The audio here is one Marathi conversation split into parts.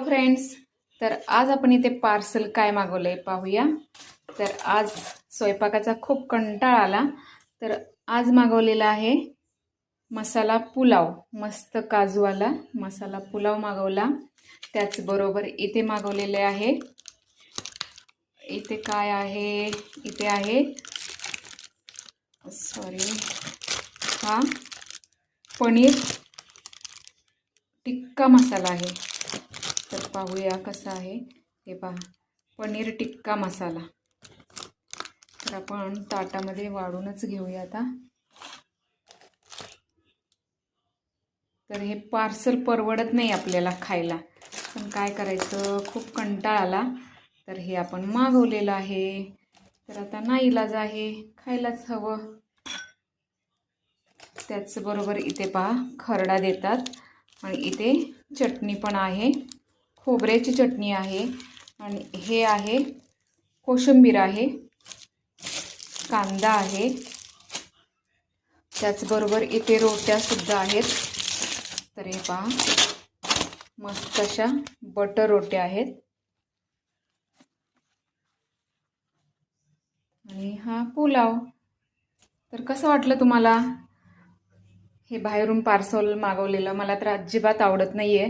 हॅलो फ्रेंड्स, तर आज आपण इथे पार्सल काय मागवलंय पाहूया। तर आज स्वयंपाकाचा खूप कंटाळा आला, तर आज मागवलेला आहे मसाला पुलाव। मस्त काजूवाला मसाला पुलाव मागवला। त्याचबरोबर इथे मागवलेले आहे, इथे काय आहे, इथे आहे हा पनीर टिक्का मसाला आहे। तर पाहूया कसा आहे हे पहा, पनीर टिक्का मसाला। तर आपण ताटामध्ये वाढूनच घेऊया आता। तर हे पार्सल परवडत नाही आपल्याला खायला, पण काय करायचं, खूप कंटाळा आला तर हे आपण मागवलेलं आहे। तर आता नाईलाज आहे, खायलाच हवं। त्याचबरोबर इथे पहा खरडा देतात आणि इथे चटणी पण आहे, खोबऱ्याची चटणी आहे आणि हे आहे कोशिंबीर आहे, कांदा आहे। त्याचबरोबर इथे रोट्या सुद्धा आहेत। तर हे पहा मस्त अशा बटर रोट्या आहेत आणि हा पुलाव। तर कसं वाटलं तुम्हाला हे बाहेरून पार्सल मागवलेलं? मला तर अजिबात आवडत नाहीये,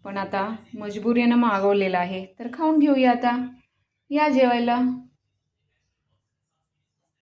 पण आता मजबुरीने मागवलेलं आहे, तर खाऊन घेऊया आता। या जेवायला।